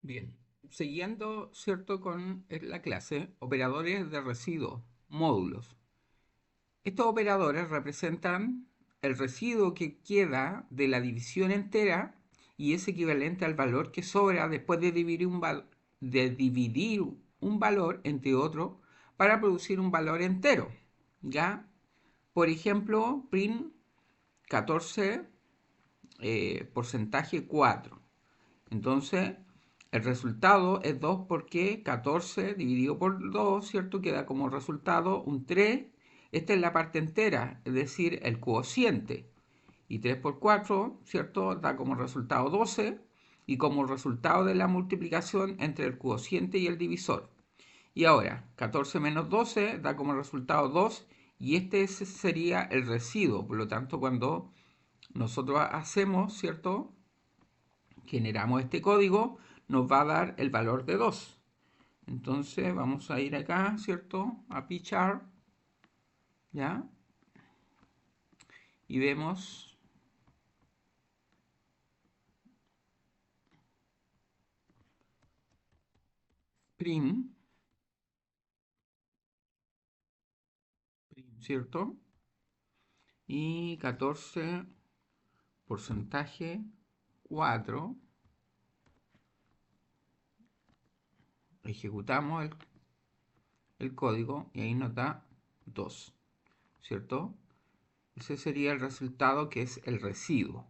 Bien, siguiendo, ¿cierto?, con la clase, operadores de residuos, módulos. Estos operadores representan el residuo que queda de la división entera y es equivalente al valor que sobra después de dividir un valor entre otro para producir un valor entero. ¿Ya? Por ejemplo, print 14 porcentaje 4. Entonces, el resultado es 2 porque 14 dividido por 2, ¿cierto? Queda como resultado un 3. Esta es la parte entera, es decir, el cociente. Y 3 por 4, ¿cierto? Da como resultado 12 y como resultado de la multiplicación entre el cociente y el divisor. Y ahora, 14 menos 12 da como resultado 2 y este sería el residuo. Por lo tanto, cuando nosotros hacemos, ¿cierto?, generamos este código, nos va a dar el valor de 2. Entonces vamos a ir acá, ¿cierto? A Pchart, ¿ya? Y vemos print, ¿cierto? Y 14 porcentaje 4. Ejecutamos el código y ahí nos da 2, ¿cierto? Ese sería el resultado, que es el residuo.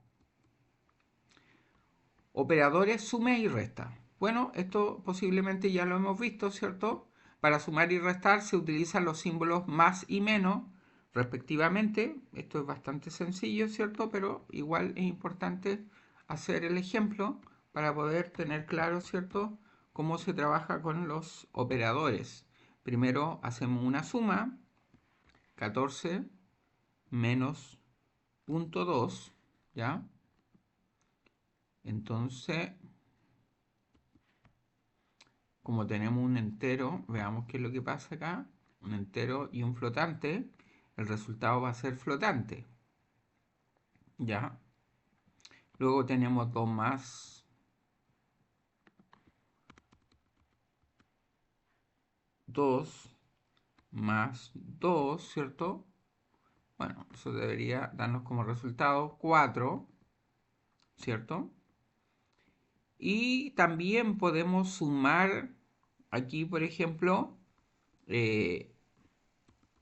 Operadores suma y resta. Bueno, esto posiblemente ya lo hemos visto, ¿cierto? Para sumar y restar se utilizan los símbolos más y menos, respectivamente. Esto es bastante sencillo, ¿cierto? Pero igual es importante hacer el ejemplo para poder tener claro, ¿cierto?, cómo se trabaja con los operadores. Primero hacemos una suma, 14 menos 0.2, ¿ya? Entonces, como tenemos un entero, veamos qué es lo que pasa acá. Un entero y un flotante. El resultado va a ser flotante. ¿Ya? Luego tenemos 2 más 2 más 2, ¿cierto? Bueno, eso debería darnos como resultado 4, ¿cierto? Y también podemos sumar aquí, por ejemplo, eh,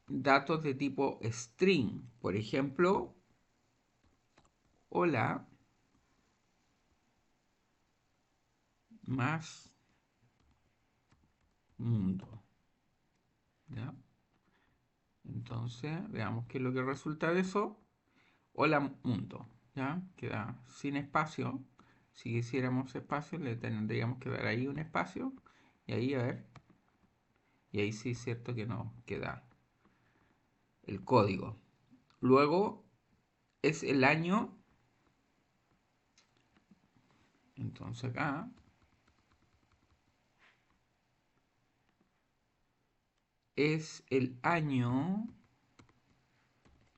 datos de tipo string. Por ejemplo, hola más mundo. ¿Ya? Entonces, veamos qué es lo que resulta de eso. Hola mundo. ¿Ya? Queda sin espacio. Si hiciéramos espacio, le tendríamos que dar ahí un espacio. Y ahí, a ver. Y ahí sí es cierto que no queda el código. Luego es el año. Entonces acá es el año.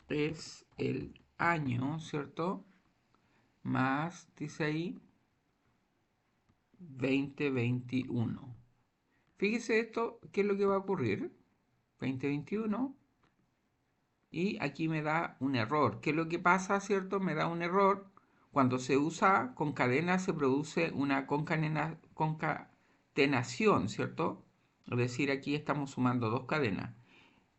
Es el año, ¿cierto? Más, dice ahí, 2021. Fíjese esto, ¿qué es lo que va a ocurrir? 2021 y aquí me da un error. ¿Qué es lo que pasa, cierto? Me da un error. Cuando se usa concadena se produce una concatenación, ¿cierto? Es decir, aquí estamos sumando dos cadenas.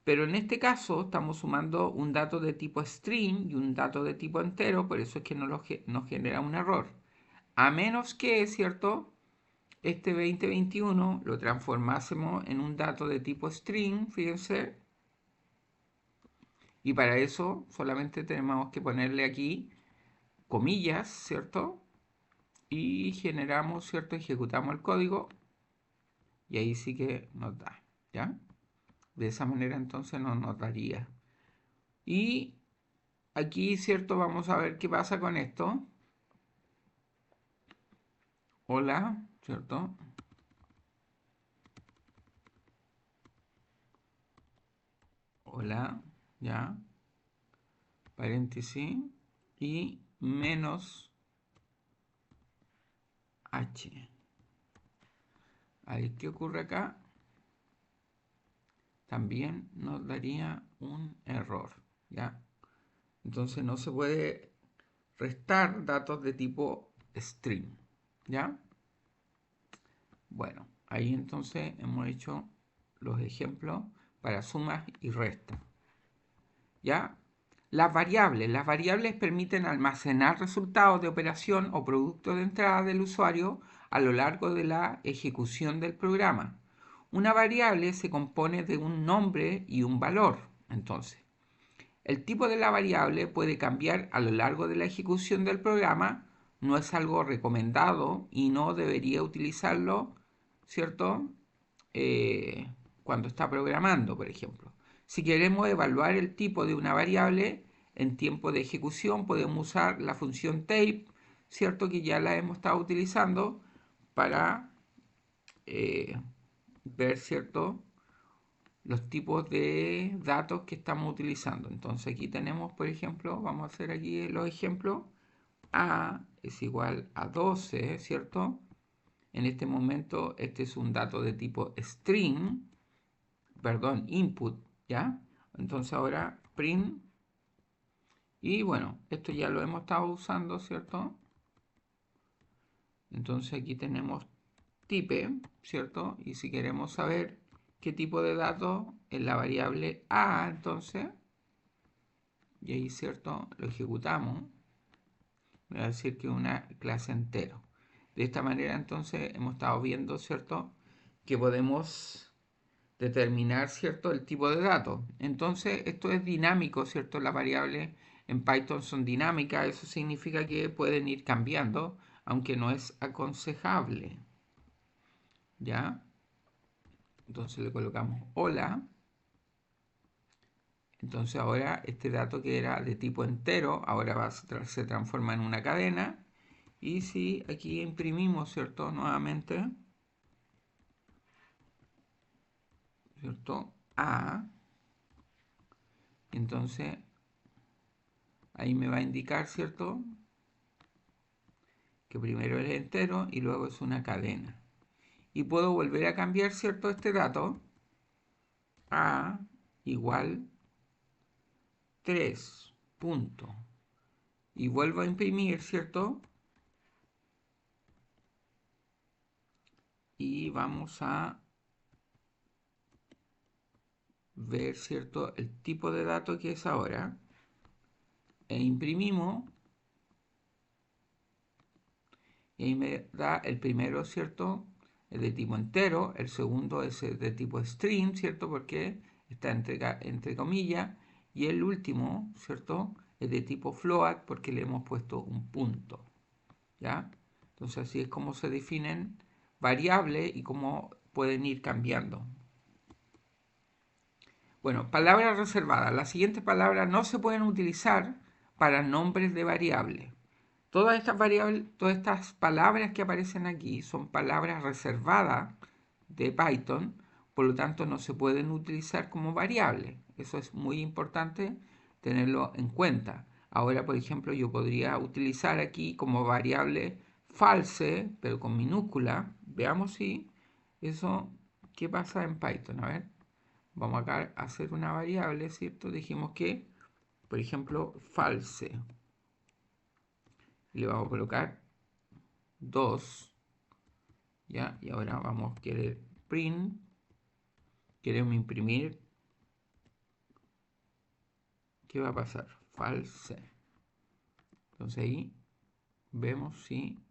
Pero en este caso estamos sumando un dato de tipo string y un dato de tipo entero, por eso es que nos genera un error. A menos que, ¿cierto?, este 2021 lo transformásemos en un dato de tipo string, fíjense, y para eso solamente tenemos que ponerle aquí comillas, ¿cierto? Y generamos, ¿cierto? Ejecutamos el código y ahí sí que nos da, ¿ya? De esa manera entonces no nos daría. Y aquí, ¿cierto? Vamos a ver qué pasa con esto. Hola, ¿cierto? Hola, ¿ya? Paréntesis y menos h. Ahí, ¿qué ocurre acá? También nos daría un error, ¿ya? Entonces no se puede restar datos de tipo string, ¿ya? Bueno, ahí entonces hemos hecho los ejemplos para sumas y restas, ¿ya? Las variables permiten almacenar resultados de operación o producto de entrada del usuario a lo largo de la ejecución del programa. Una variable se compone de un nombre y un valor, entonces. El tipo de la variable puede cambiar a lo largo de la ejecución del programa, no es algo recomendado y no debería utilizarlo, ¿cierto? Eh, Cuando está programando, por ejemplo. Si queremos evaluar el tipo de una variable en tiempo de ejecución, podemos usar la función tape, ¿cierto? Que ya la hemos estado utilizando para ver, ¿cierto? Los tipos de datos que estamos utilizando. Entonces aquí tenemos, por ejemplo, vamos a hacer aquí los ejemplos. A es igual a 12, ¿cierto? En este momento este es un dato de tipo string, perdón, input, ¿ya? Entonces ahora print, y bueno, esto ya lo hemos estado usando, ¿cierto? Entonces aquí tenemos type, ¿cierto? Y si queremos saber qué tipo de datos es la variable A, entonces, y ahí, ¿cierto? Lo ejecutamos, voy a decir que es una clase entero. De esta manera, entonces, hemos estado viendo, ¿cierto? Que podemos determinar, ¿cierto? El tipo de datos. Entonces, esto es dinámico, ¿cierto? Las variables en Python son dinámicas, eso significa que pueden ir cambiando, aunque no es aconsejable, ¿ya? Entonces le colocamos hola. Entonces ahora este dato que era de tipo entero, ahora se transforma en una cadena. Y si aquí imprimimos, ¿cierto? Nuevamente, ¿cierto? A. Entonces ahí me va a indicar, ¿cierto? Que primero es entero y luego es una cadena. Y puedo volver a cambiar, ¿cierto? Este dato. A igual 3 punto. Y vuelvo a imprimir, ¿cierto? Y vamos a ver, ¿cierto? El tipo de dato que es ahora. E imprimimos. Y ahí me da el primero, ¿cierto? Es de tipo entero. El segundo es de tipo string, ¿cierto? Porque está entre comillas. Y el último, ¿cierto? Es de tipo float porque le hemos puesto un punto, ¿ya? Entonces así es como se definen variables y cómo pueden ir cambiando. Bueno, palabras reservadas. Las siguientes palabras no se pueden utilizar para nombres de variables. Todas estas variables, todas estas palabras que aparecen aquí son palabras reservadas de Python, por lo tanto no se pueden utilizar como variables. Eso es muy importante tenerlo en cuenta. Ahora, por ejemplo, yo podría utilizar aquí como variable false, pero con minúscula. Veamos si eso, ¿qué pasa en Python? A ver, vamos acá a hacer una variable, ¿cierto? Dijimos que, por ejemplo, false. Le vamos a colocar 2, ¿ya? Y ahora vamos a querer print, queremos imprimir, ¿qué va a pasar? False. Entonces ahí vemos si,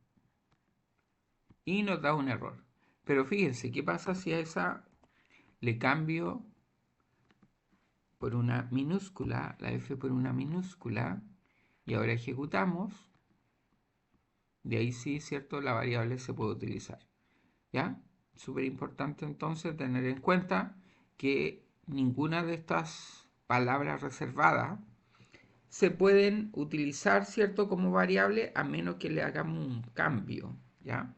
y nos da un error. Pero fíjense, ¿qué pasa si a esa le cambio por una minúscula, la F por una minúscula, y ahora ejecutamos? De ahí sí, ¿cierto? La variable se puede utilizar, ¿ya? Súper importante entonces tener en cuenta que ninguna de estas palabras reservadas se pueden utilizar, ¿cierto? Como variable a menos que le hagamos un cambio, ¿ya?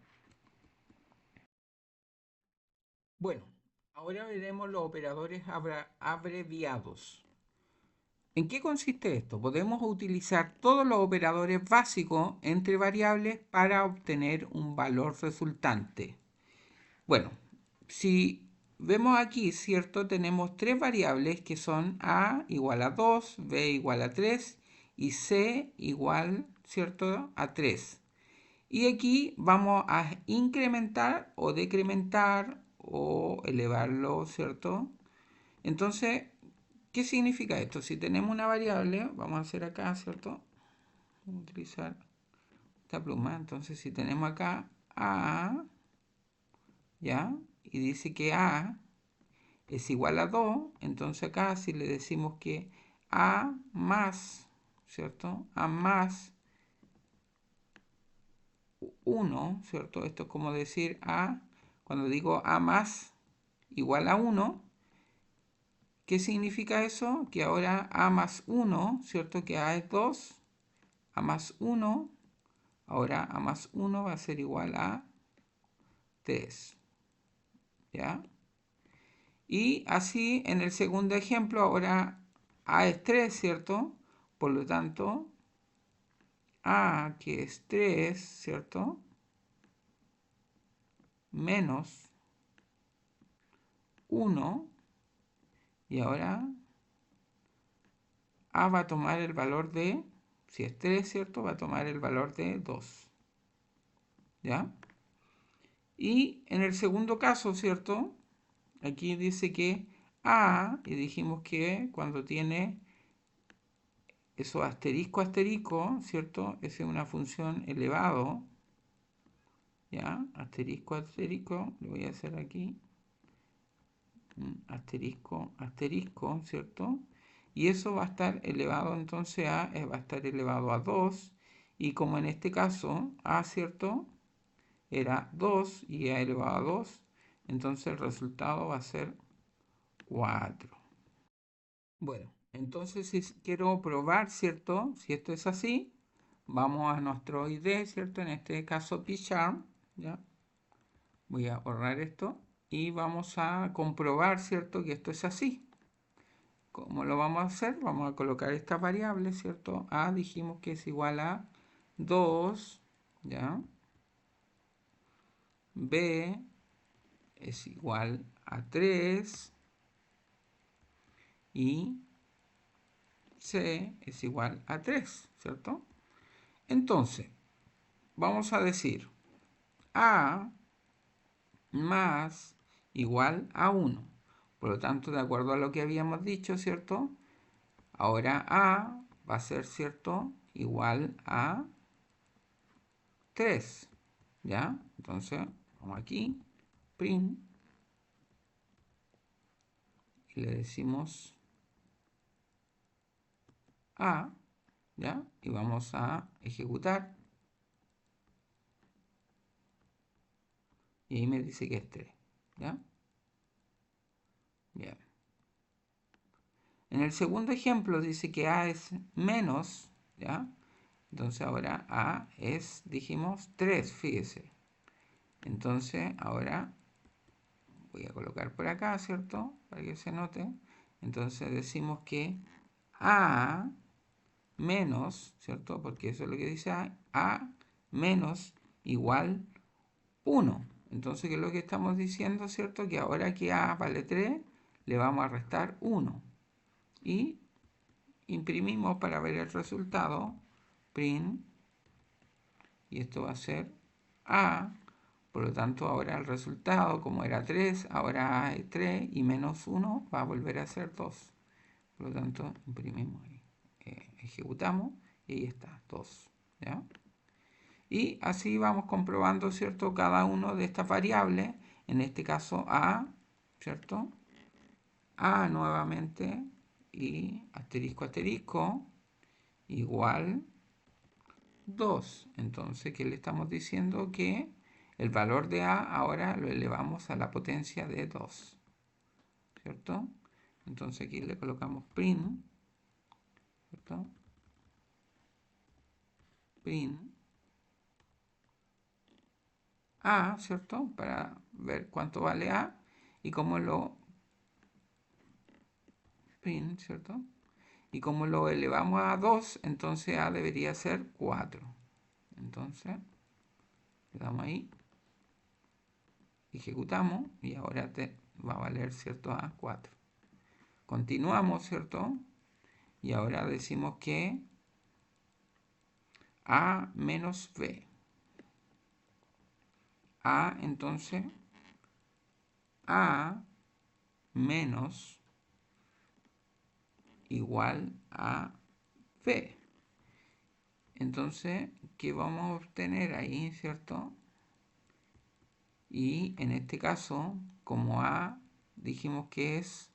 Bueno, ahora veremos los operadores abreviados. ¿En qué consiste esto? Podemos utilizar todos los operadores básicos entre variables para obtener un valor resultante. Bueno, si vemos aquí, ¿cierto? Tenemos tres variables que son a igual a 2, b igual a 3 y c igual, ¿cierto?, a 3. Y aquí vamos a incrementar o decrementar o elevarlo, ¿cierto? Entonces, ¿qué significa esto? Si tenemos una variable, vamos a hacer acá, ¿cierto? Vamos a utilizar esta pluma. Entonces, si tenemos acá a, ¿ya? Y dice que a es igual a 2, entonces acá si le decimos que a más, ¿cierto? A más 1, ¿cierto? Esto es como decir a, cuando digo a más igual a 1, ¿qué significa eso? Que ahora a más 1, ¿cierto? Que a es 2, a más 1, ahora a más 1 va a ser igual a 3, ¿ya? Y así en el segundo ejemplo, ahora a es 3, ¿cierto? Por lo tanto, a, que es 3, ¿cierto? Menos 1, y ahora a va a tomar el valor de, si es 3, ¿cierto? Va a tomar el valor de 2, ¿ya? Y en el segundo caso, ¿cierto? Aquí dice que a, y dijimos que cuando tiene eso asterisco, asterisco, ¿cierto? Esa es una función elevado, ¿ya? Asterisco, asterisco, lo voy a hacer aquí, asterisco, asterisco, ¿cierto? Y eso va a estar elevado entonces a, va a estar elevado a 2, y como en este caso a, ¿cierto?, era 2 y a elevado a 2, entonces el resultado va a ser 4. Bueno, entonces si quiero probar, ¿cierto?, si esto es así, vamos a nuestro ID, ¿cierto?, en este caso P-Charm, ¿ya? Voy a borrar esto y vamos a comprobar, ¿cierto?, que esto es así. ¿Cómo lo vamos a hacer? Vamos a colocar esta variable, ¿cierto? A dijimos que es igual a 2, ¿ya? B es igual a 3 y C es igual a 3, ¿cierto? Entonces, vamos a decir A más igual a 1. Por lo tanto, de acuerdo a lo que habíamos dicho, ¿cierto? Ahora A va a ser, ¿cierto?, igual a 3, ¿ya? Entonces, vamos aquí, print, y le decimos A, ¿ya? Y vamos a ejecutar. Y ahí me dice que es 3, ¿ya? Bien. En el segundo ejemplo dice que A es menos, ¿ya? Entonces ahora A es, dijimos, 3, fíjese. Entonces ahora voy a colocar por acá, ¿cierto?, para que se note. Entonces decimos que A menos, ¿cierto?, porque eso es lo que dice A menos igual 1. Entonces, ¿qué es lo que estamos diciendo, ¿cierto? Que ahora que A vale 3, le vamos a restar 1. Y imprimimos para ver el resultado, print, y esto va a ser A. Por lo tanto, ahora el resultado, como era 3, ahora A es 3 y menos 1 va a volver a ser 2. Por lo tanto, imprimimos ahí, ejecutamos y ahí está, 2, ¿ya? Y así vamos comprobando, ¿cierto?, cada uno de estas variables, en este caso A, ¿cierto? A nuevamente y asterisco, asterisco, igual 2. Entonces, ¿qué le estamos diciendo? Que el valor de A ahora lo elevamos a la potencia de 2, ¿cierto? Entonces aquí le colocamos print, ¿cierto? Print A, ¿cierto? Para ver cuánto vale A y cómo lo print, ¿cierto? Y como lo elevamos a 2, entonces A debería ser 4. Entonces, le damos ahí ejecutamos y ahora te va a valer, ¿cierto? A 4. Continuamos, ¿cierto? Y ahora decimos que A menos B. A, entonces, A menos igual a B. Entonces, ¿qué vamos a obtener ahí, cierto? Y en este caso, como A dijimos que es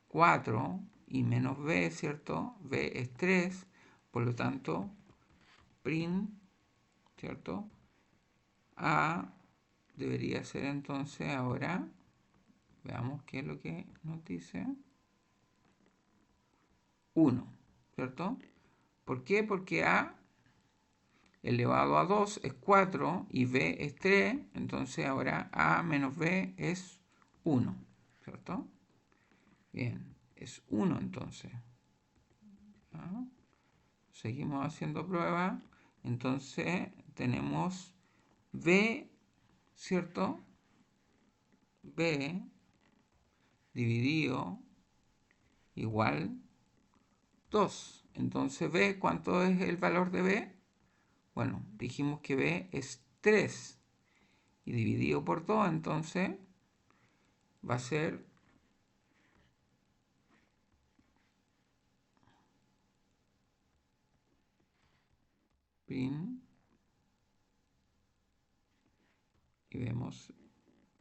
4 y menos B, ¿cierto? B es 3, por lo tanto, print, ¿cierto? A debería ser entonces ahora, veamos qué es lo que nos dice, 1, ¿cierto? ¿Por qué? Porque A elevado a 2 es 4 y B es 3, entonces ahora A menos B es 1, ¿cierto? Bien, es 1 entonces. ¿Ah? Seguimos haciendo pruebas, entonces tenemos B, ¿cierto? B dividido igual 2. Entonces B, ¿cuánto es el valor de B? Bueno, dijimos que B es 3 y dividido por 2, entonces va a ser print y vemos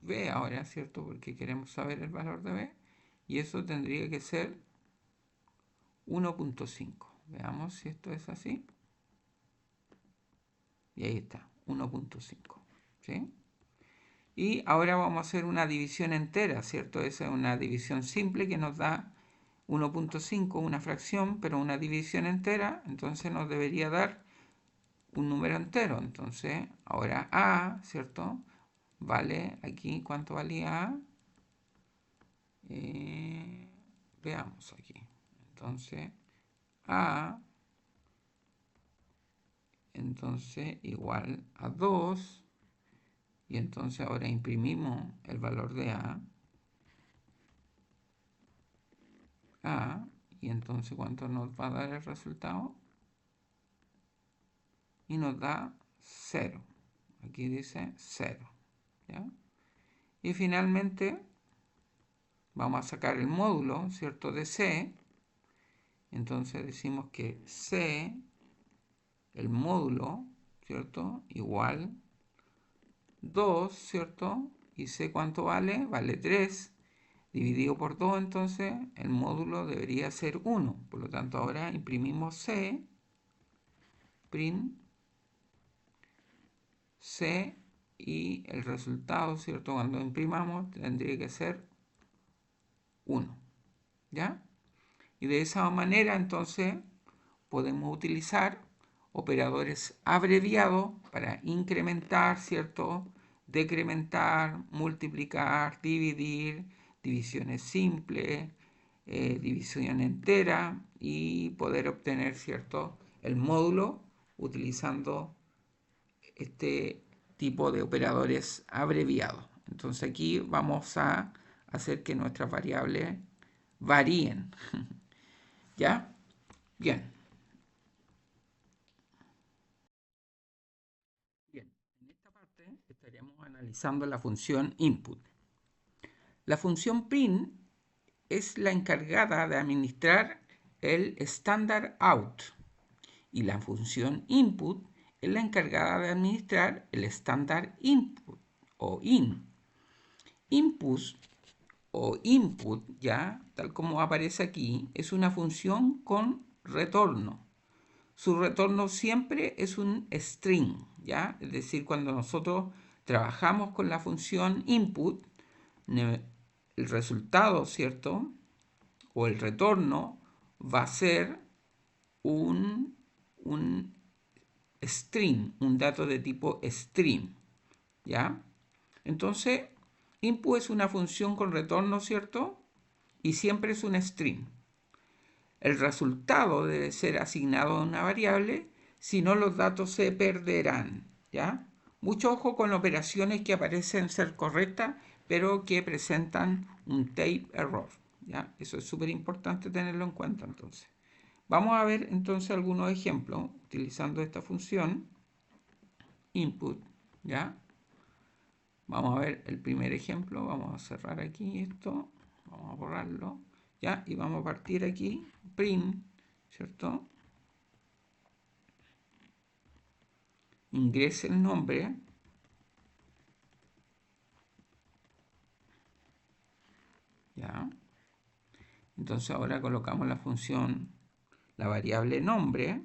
B ahora, ¿cierto? Porque queremos saber el valor de B y eso tendría que ser 1.5. Veamos si esto es así. Y ahí está, 1.5. ¿Sí? Y ahora vamos a hacer una división entera, ¿cierto? Esa es una división simple que nos da 1.5, una fracción, pero una división entera, entonces nos debería dar un número entero. Entonces, ahora A, ¿cierto? Vale, aquí, ¿cuánto valía A? Veamos aquí. Entonces, A, entonces, igual a 2. Y entonces ahora imprimimos el valor de A, y entonces ¿cuánto nos va a dar el resultado? Y nos da 0. Aquí dice 0. ¿Ya? Y finalmente vamos a sacar el módulo, ¿cierto? De C. Entonces decimos que C, el módulo, ¿cierto? Igual 2, ¿cierto? Y C, ¿cuánto vale? Vale 3. Dividido por 2, entonces el módulo debería ser 1. Por lo tanto, ahora imprimimos C, print C, y el resultado, ¿cierto? Cuando imprimamos tendría que ser 1. ¿Ya? Y de esa manera, entonces, podemos utilizar operadores abreviados para incrementar, ¿cierto? Decrementar, multiplicar, dividir, divisiones simples, división entera y poder obtener, ¿cierto? El módulo utilizando este tipo de operadores abreviados. Entonces aquí vamos a hacer que nuestras variables varíen. ¿Ya? Bien. Bien, en esta parte estaríamos analizando la función input. La función print es la encargada de administrar el standard out y la función input es la encargada de administrar el standard input o in. Input o input, ya, tal como aparece aquí, es una función con retorno. Su retorno siempre es un string, ¿ya? Es decir, cuando nosotros trabajamos con la función input, el resultado, ¿cierto? O el retorno va a ser un string, un dato de tipo string, ¿ya? Entonces, input es una función con retorno, ¿cierto? Y siempre es un string. El resultado debe ser asignado a una variable, si no los datos se perderán, ¿ya? Mucho ojo con operaciones que aparecen ser correctas, pero que presentan un type error. ¿Ya? Eso es súper importante tenerlo en cuenta entonces. Vamos a ver entonces algunos ejemplos utilizando esta función input. ¿Ya? Vamos a ver el primer ejemplo. Vamos a cerrar aquí esto. Vamos a borrarlo. ¿Ya? Y vamos a partir aquí. Print. ¿Cierto? Ingrese el nombre. ¿Ya? Entonces ahora colocamos la función, la variable nombre,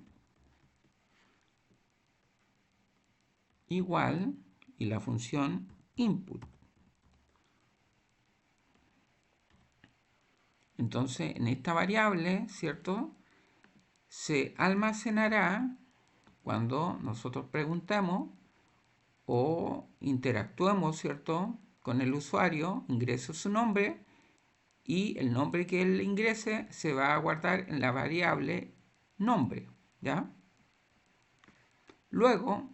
igual, y la función input. Entonces en esta variable, ¿cierto? Se almacenará cuando nosotros preguntamos o interactuemos, ¿cierto? Con el usuario, ingrese su nombre y el nombre que él ingrese se va a guardar en la variable nombre, ¿ya? Luego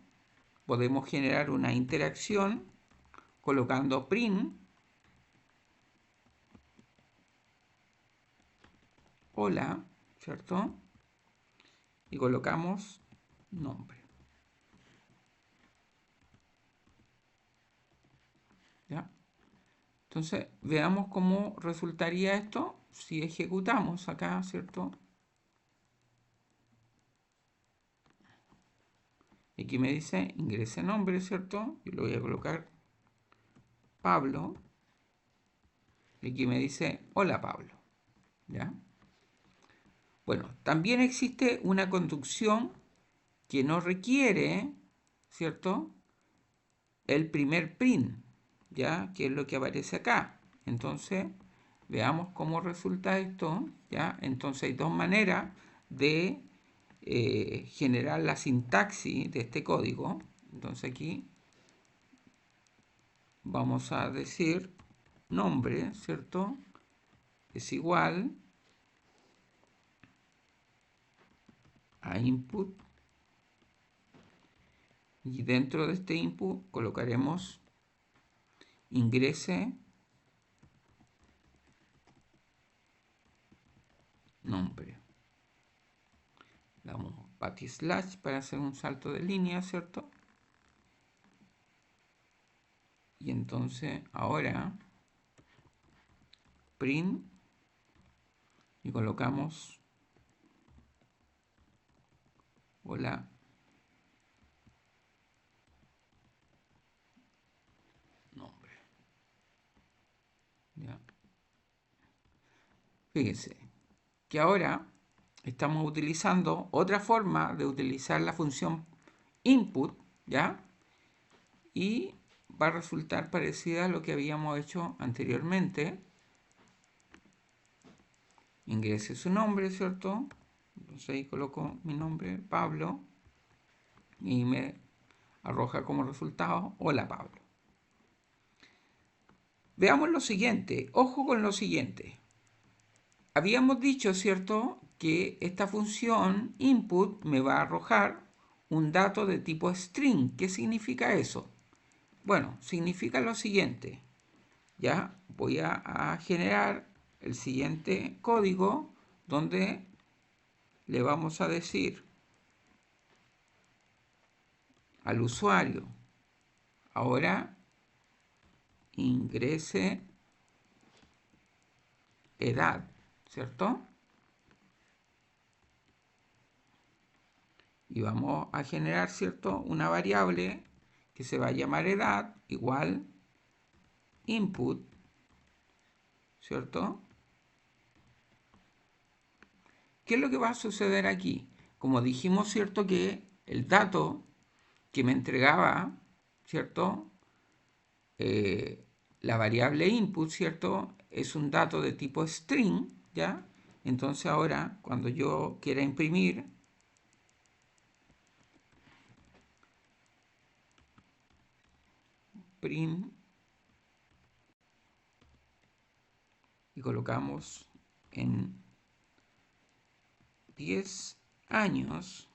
podemos generar una interacción colocando print hola, ¿cierto? Y colocamos nombre. ¿Ya? Entonces, veamos cómo resultaría esto si ejecutamos acá, ¿cierto? Aquí me dice ingrese nombre, ¿cierto? Y lo voy a colocar Pablo. Y aquí me dice hola Pablo. ¿Ya? Bueno, también existe una conducción que no requiere, ¿cierto? El primer print, ¿ya? Que es lo que aparece acá. Entonces, veamos cómo resulta esto, ¿ya? Entonces hay dos maneras de generar la sintaxis de este código. Entonces aquí vamos a decir nombre, ¿cierto? Es igual a input y dentro de este input colocaremos ingrese nombre. Le damos backslash para hacer un salto de línea, ¿cierto? Y entonces ahora print y colocamos hola nombre. ¿Ya? Fíjense que ahora estamos utilizando otra forma de utilizar la función input, ¿ya? Y va a resultar parecida a lo que habíamos hecho anteriormente. Ingrese su nombre, ¿cierto? Entonces ahí coloco mi nombre, Pablo, y me arroja como resultado hola Pablo. Veamos lo siguiente, ojo con lo siguiente. Habíamos dicho, ¿cierto?, que esta función input me va a arrojar un dato de tipo string. ¿Qué significa eso? Bueno, significa lo siguiente. Ya voy a generar el siguiente código donde le vamos a decir al usuario, ahora ingrese edad, ¿cierto? Y vamos a generar, ¿cierto?, una variable que se va a llamar edad igual input, ¿cierto? ¿Qué es lo que va a suceder aquí? Como dijimos, ¿cierto?, que el dato que me entregaba, ¿cierto?, la variable input, ¿cierto?, es un dato de tipo string, ¿ya? Entonces ahora, cuando yo quiera imprimir, print, y colocamos en 10 años,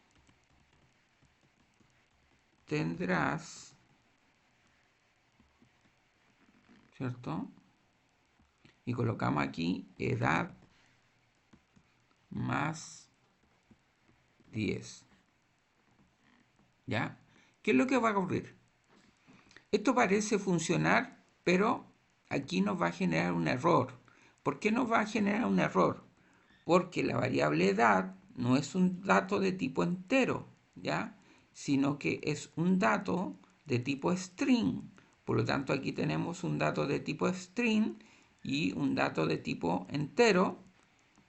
tendrás ¿cierto? Y colocamos aquí edad más 10. ¿Ya? ¿Qué es lo que va a ocurrir? Esto parece funcionar, pero aquí nos va a generar un error. ¿Por qué nos va a generar un error? Porque la variable edad no es un dato de tipo entero, ¿ya? Sino que es un dato de tipo string. Por lo tanto, aquí tenemos un dato de tipo string y un dato de tipo entero.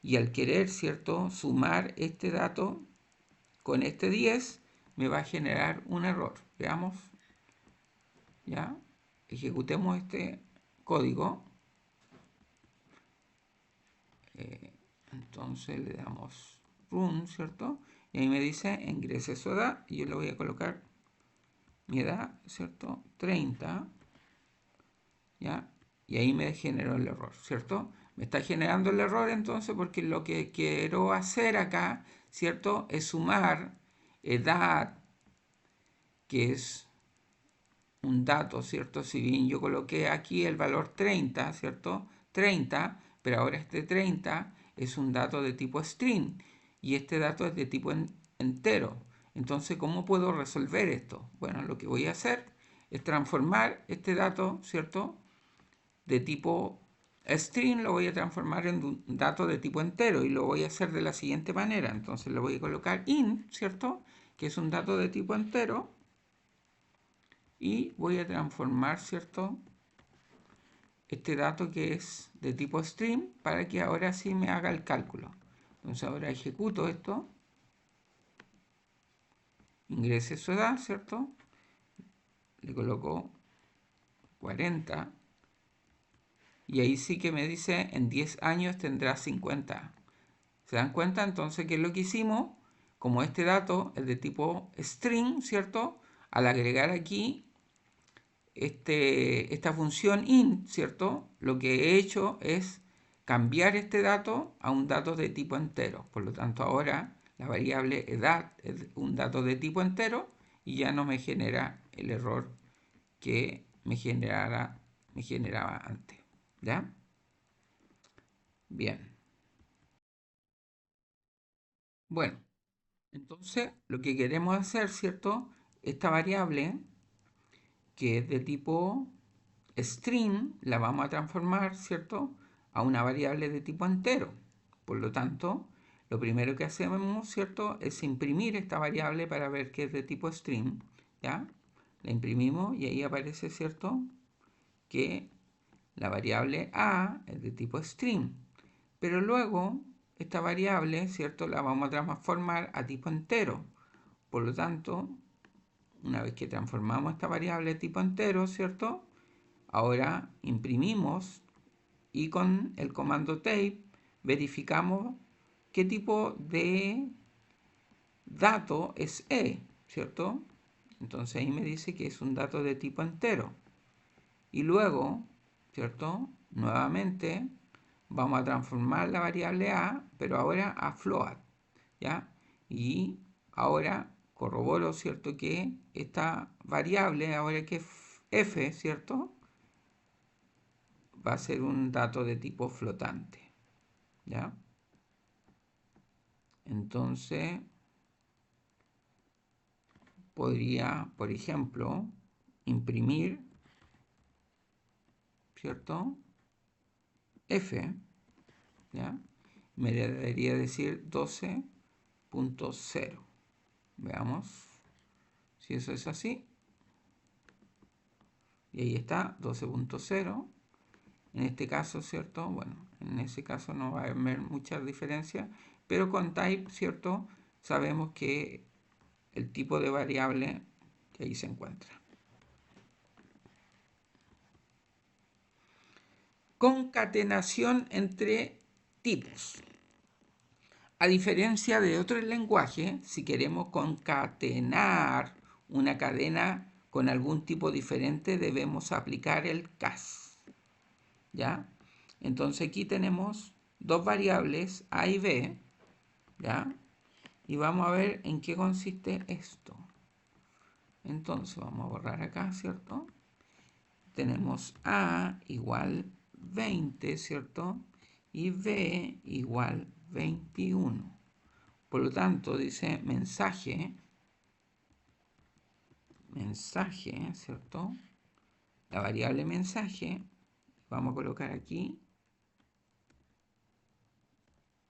Y al querer, ¿cierto?, sumar este dato con este 10, me va a generar un error. Veamos, ¿ya? Ejecutemos este código. Entonces le damos run, ¿cierto? Y ahí me dice ingrese su edad y yo le voy a colocar mi edad, ¿cierto? 30, ¿ya? Y ahí me generó el error, ¿cierto? Me está generando el error entonces porque lo que quiero hacer acá, ¿cierto? Es sumar edad, que es un dato, ¿cierto? Si bien yo coloqué aquí el valor 30, ¿cierto? 30, pero ahora este 30 es un dato de tipo string y este dato es de tipo entero. Entonces, ¿cómo puedo resolver esto? Bueno, lo que voy a hacer es transformar este dato, ¿cierto? De tipo string lo voy a transformar en un dato de tipo entero y lo voy a hacer de la siguiente manera. Entonces le voy a colocar int, ¿cierto? Que es un dato de tipo entero y voy a transformar, ¿cierto?, este dato que es de tipo string para que ahora sí me haga el cálculo. Entonces ahora ejecuto esto, ingrese su edad, ¿cierto? Le coloco 40 y ahí sí que me dice en 10 años tendrá 50. ¿Se dan cuenta? Entonces, ¿qué es lo que hicimos? Como este dato es de tipo string, ¿cierto? Al agregar aquí esta función int, ¿cierto? Lo que he hecho es cambiar este dato a un dato de tipo entero. Por lo tanto, ahora la variable edad es un dato de tipo entero y ya no me genera el error que me generaba antes. ¿Ya? Bien. Bueno, entonces lo que queremos hacer, ¿cierto? Esta variable que es de tipo string la vamos a transformar, ¿cierto?, a una variable de tipo entero. Por lo tanto, lo primero que hacemos, ¿cierto?, es imprimir esta variable para ver que es de tipo string, ¿ya? La imprimimos y ahí aparece, ¿cierto?, que la variable a es de tipo string. Pero luego, esta variable, ¿cierto?, la vamos a transformar a tipo entero. Por lo tanto, una vez que transformamos esta variable de tipo entero, ¿cierto?, ahora imprimimos y con el comando tape verificamos qué tipo de dato es E, ¿cierto? Entonces ahí me dice que es un dato de tipo entero. Y luego, ¿cierto? Nuevamente vamos a transformar la variable A, pero ahora a float, ¿ya? Y ahora corroboro, ¿cierto?, que esta variable, ahora que es F, ¿cierto?, va a ser un dato de tipo flotante, ¿ya? Entonces, podría, por ejemplo, imprimir, ¿cierto?, F, ¿ya? Me debería decir 12.0. Veamos si eso es así. Y ahí está, 12.0. En este caso, ¿cierto? Bueno, en ese caso no va a haber muchas diferencias, pero con type, ¿cierto?, sabemos que el tipo de variable que ahí se encuentra. Concatenación entre tipos. A diferencia de otros lenguajes, si queremos concatenar una cadena con algún tipo diferente, debemos aplicar el cas. ¿Ya? Entonces aquí tenemos dos variables A y B, ¿ya? Y vamos a ver en qué consiste esto. Entonces vamos a borrar acá, ¿cierto? tenemos A igual 20, ¿cierto? Y B igual 21. Por lo tanto, dice mensaje, ¿cierto? La variable mensaje, vamos a colocar aquí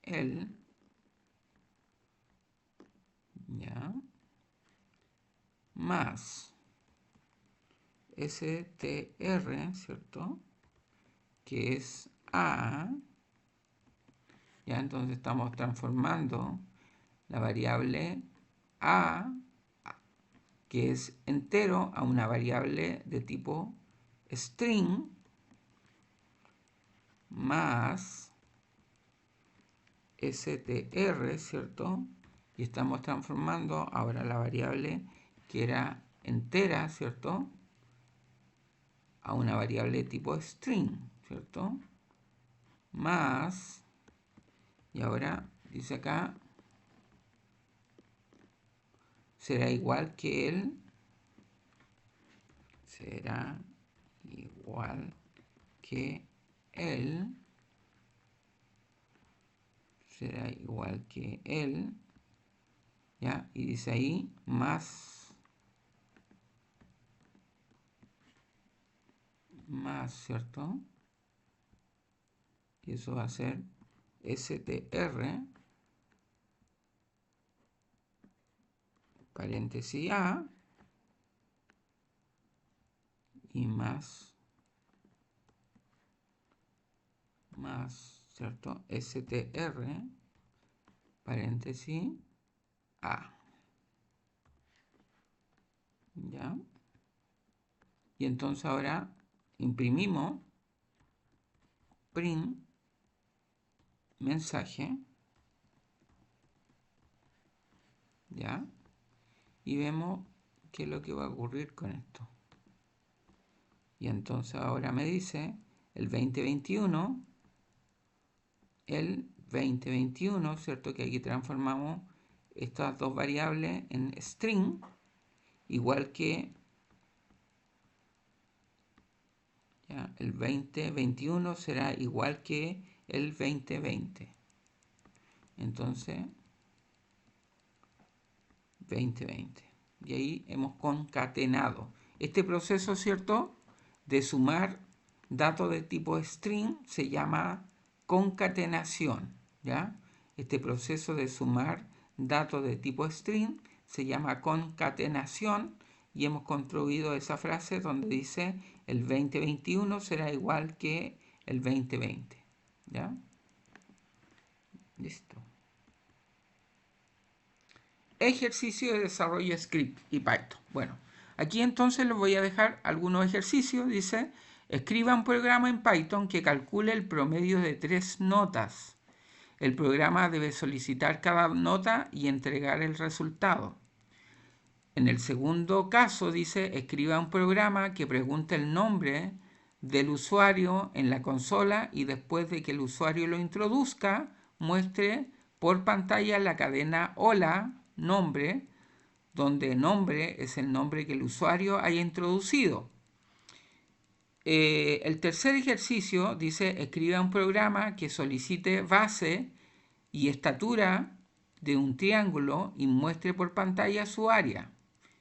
el, ya, más str, ¿cierto? Que es A, ya, entonces estamos transformando la variable A, que es entero, a una variable de tipo string, más str, ¿cierto? Y estamos transformando ahora la variable que era entera, ¿cierto? A una variable de tipo string, ¿cierto? Más, y ahora dice acá, será igual que el, será igual que el, será igual que el, ¿ya? Y dice ahí, más, ¿cierto? Y eso va a ser str, paréntesis A, y más, ¿cierto? str, paréntesis A. ¿Ya? Y entonces ahora imprimimos print mensaje, ¿ya? Y vemos qué es lo que va a ocurrir con esto. Y entonces ahora me dice el 2021, ¿cierto? Que aquí transformamos estas dos variables en string, igual que, ¿ya? El 2021 será igual que el 2020. Entonces, 2020. Y ahí hemos concatenado. Este proceso, ¿cierto?, de sumar datos de tipo string se llama concatenación, ¿ya? Este proceso de sumar datos de tipo string se llama concatenación y hemos construido esa frase donde dice el 2021 será igual que el 2020, ¿ya? Listo. Ejercicio de desarrollo script y Python. Bueno, aquí entonces les voy a dejar algunos ejercicios. Dice, escriba un programa en Python que calcule el promedio de 3 notas. El programa debe solicitar cada nota y entregar el resultado. En el segundo caso dice, escriba un programa que pregunte el nombre del usuario en la consola y después de que el usuario lo introduzca, muestre por pantalla la cadena hola, nombre, donde nombre es el nombre que el usuario haya introducido. El tercer ejercicio dice, escriba un programa que solicite base y estatura de un triángulo y muestre por pantalla su área.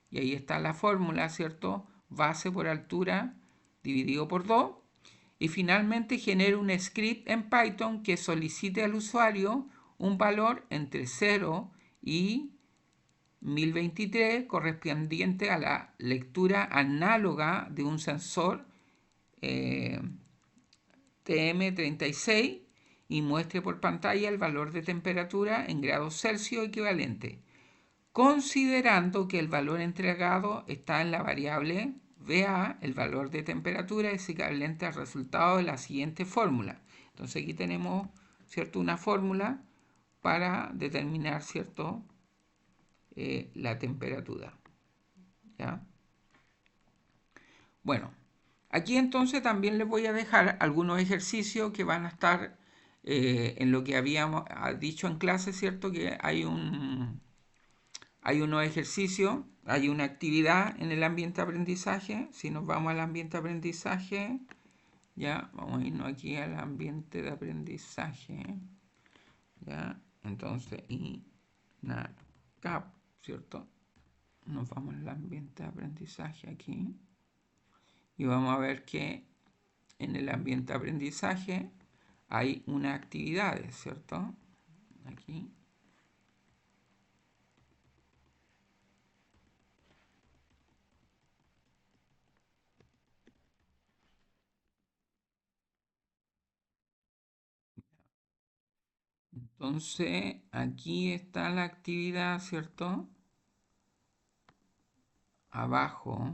Y ahí está la fórmula, ¿cierto? Base por altura dividido por 2. Y finalmente genere un script en Python que solicite al usuario un valor entre 0 y 1023 correspondiente a la lectura análoga de un sensor TM36 y muestre por pantalla el valor de temperatura en grados Celsius equivalente, considerando que el valor entregado está en la variable VA, el valor de temperatura es equivalente al resultado de la siguiente fórmula. Entonces aquí tenemos, ¿cierto?, una fórmula para determinar, ¿cierto?, la temperatura, ¿ya? Bueno, aquí entonces también les voy a dejar algunos ejercicios que van a estar en lo que habíamos dicho en clase, ¿cierto? Que hay hay unos ejercicios, hay una actividad en el ambiente de aprendizaje. Si nos vamos al ambiente de aprendizaje, ya, vamos a irnos aquí al ambiente de aprendizaje, ya, entonces, INACAP, ¿cierto? Nos vamos al ambiente de aprendizaje aquí, y vamos a ver que en el ambiente de aprendizaje hay unas actividades, ¿cierto? Aquí. Entonces, aquí está la actividad, ¿cierto? Abajo,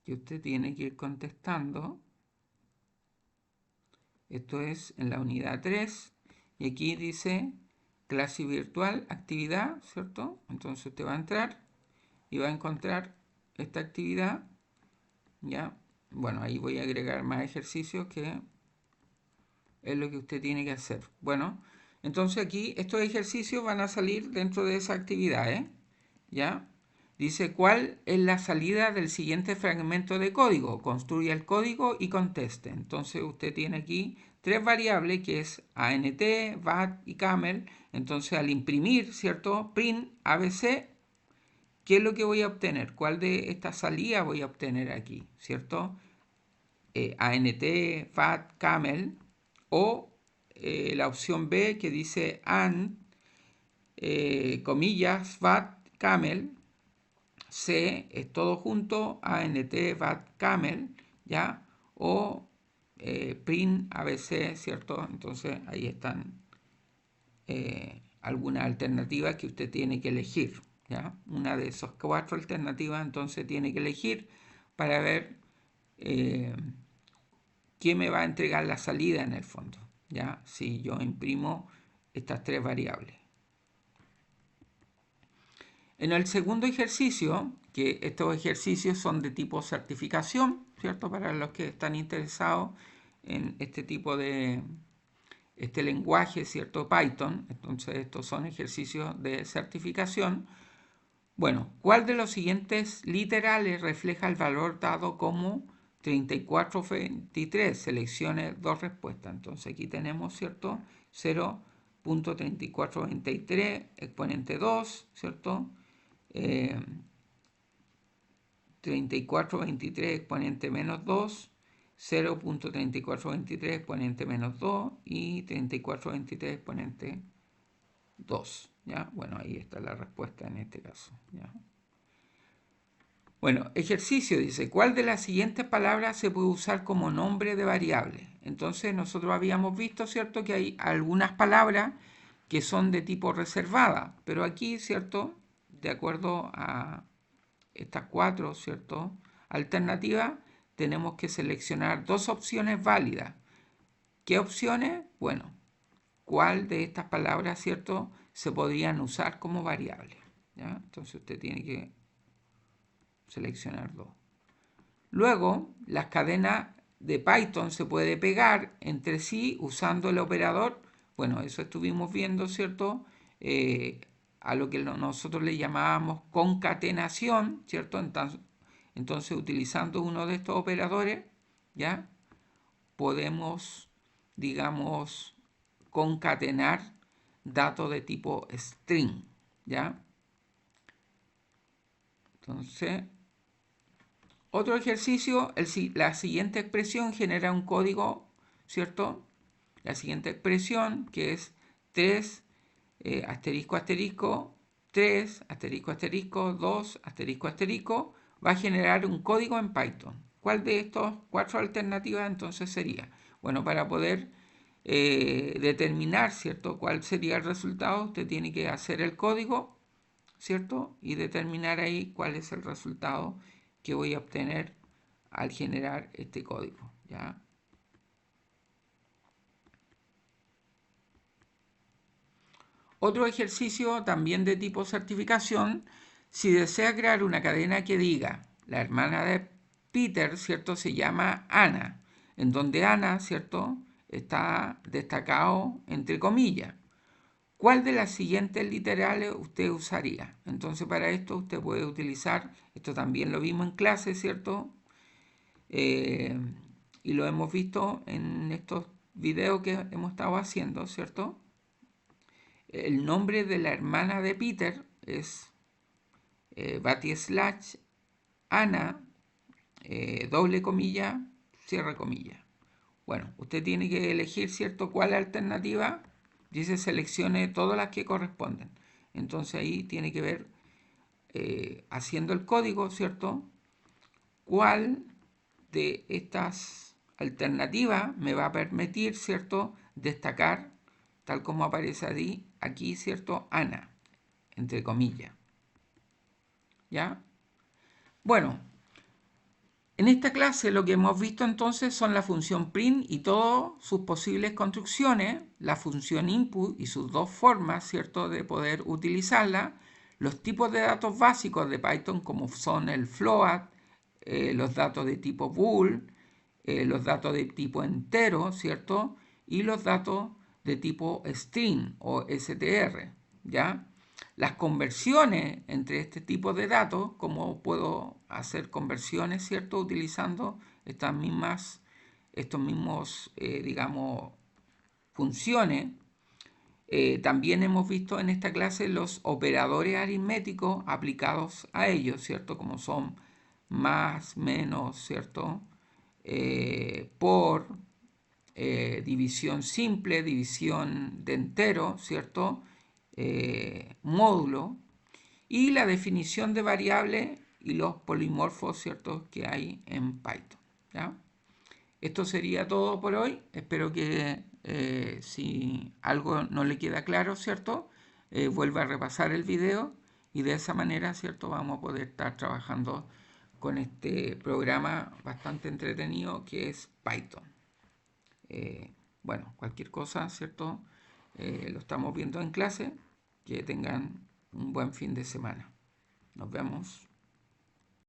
que usted tiene que ir contestando. Esto es en la unidad 3. Y aquí dice clase virtual, actividad, ¿cierto? Entonces usted va a entrar y va a encontrar esta actividad, ¿ya? Bueno, ahí voy a agregar más ejercicios que es lo que usted tiene que hacer. Bueno, entonces aquí estos ejercicios van a salir dentro de esa actividad, ¿ya? Dice, ¿cuál es la salida del siguiente fragmento de código? Construye el código y conteste. Entonces usted tiene aquí tres variables que es ANT, VAT y camel. Entonces al imprimir, ¿cierto? Print ABC, ¿qué es lo que voy a obtener? ¿Cuál de estas salidas voy a obtener aquí? ¿Cierto? ANT, VAT, camel, o la opción B que dice AND, comillas, VAT, camel, C es todo junto, ANT, VAT, camel, ¿ya? O print ABC, ¿cierto? Entonces ahí están algunas alternativas que usted tiene que elegir, ¿ya? Una de esas cuatro alternativas entonces tiene que elegir para ver qué me va a entregar la salida en el fondo, ¿ya? Si yo imprimo estas tres variables. En el segundo ejercicio, que estos ejercicios son de tipo certificación, ¿cierto? Para los que están interesados en este tipo de este lenguaje, ¿cierto? Python. Entonces estos son ejercicios de certificación. Bueno, ¿cuál de los siguientes literales refleja el valor dado como 3423? Seleccione dos respuestas. Entonces aquí tenemos, ¿cierto? 0.3423 exponente 2, ¿cierto? 3423 exponente menos 2, 0.3423 exponente menos 2 y 3423 exponente 2. ¿Ya? Bueno, ahí está la respuesta en este caso. ¿Ya? Bueno, ejercicio dice, ¿cuál de las siguientes palabras se puede usar como nombre de variable? Entonces nosotros habíamos visto, ¿cierto?, que hay algunas palabras que son de tipo reservada, pero aquí, ¿cierto?, de acuerdo a estas cuatro, ¿cierto?, alternativas, tenemos que seleccionar dos opciones válidas. ¿Qué opciones? Bueno, ¿cuál de estas palabras, ¿cierto?, se podrían usar como variable? ¿Ya? Entonces usted tiene que seleccionar dos. Luego, las cadenas de Python se puede pegar entre sí usando el operador. Bueno, eso estuvimos viendo, ¿cierto? A lo que nosotros le llamábamos concatenación, ¿cierto? Entonces, utilizando uno de estos operadores, ¿ya? Podemos, digamos, concatenar datos de tipo string, ¿ya? Entonces, otro ejercicio, la siguiente expresión genera un código, ¿cierto? La siguiente expresión, que es 3, asterisco, asterisco, 3, asterisco, asterisco, 2, asterisco, asterisco, va a generar un código en Python. ¿Cuál de estas cuatro alternativas entonces sería? Bueno, para poder determinar, ¿cierto?, cuál sería el resultado, usted tiene que hacer el código, ¿cierto? Y determinar ahí cuál es el resultado que voy a obtener al generar este código, ¿ya? Otro ejercicio también de tipo certificación, si desea crear una cadena que diga, la hermana de Peter, ¿cierto?, se llama Ana, en donde Ana, ¿cierto?, está destacado entre comillas. ¿cuál de las siguientes literales usted usaría? Entonces para esto usted puede utilizar, esto también lo vimos en clase, ¿cierto? Y lo hemos visto en estos videos que hemos estado haciendo, ¿cierto? El nombre de la hermana de Peter es Batislash Ana, doble comilla, cierre comilla. Bueno, usted tiene que elegir, ¿cierto?, cuál alternativa. Dice seleccione todas las que corresponden. Entonces ahí tiene que ver, haciendo el código, ¿cierto?, cuál de estas alternativas me va a permitir, ¿cierto?, destacar, tal como aparece aquí, ¿cierto?, Ana, entre comillas. ¿Ya? Bueno, en esta clase lo que hemos visto entonces son la función print y todas sus posibles construcciones, la función input y sus dos formas, ¿cierto?, de poder utilizarla, los tipos de datos básicos de Python como son el float, los datos de tipo bool, los datos de tipo entero, ¿cierto?, y los datos de tipo string o str, ¿ya? Las conversiones entre este tipo de datos, como puedo hacer conversiones, ¿cierto?, utilizando estos mismos, digamos, funciones. También hemos visto en esta clase los operadores aritméticos aplicados a ellos, ¿cierto?, como son más, menos, ¿cierto?, por, división simple, división de entero, ¿cierto?, módulo, y la definición de variables y los polimorfos, ¿cierto?, que hay en Python. ¿Ya? Esto sería todo por hoy. Espero que, si algo no le queda claro, ¿cierto?, vuelva a repasar el video y de esa manera, ¿cierto?, vamos a poder estar trabajando con este programa bastante entretenido que es Python. Bueno, cualquier cosa, ¿cierto?, lo estamos viendo en clase. Que tengan un buen fin de semana. Nos vemos.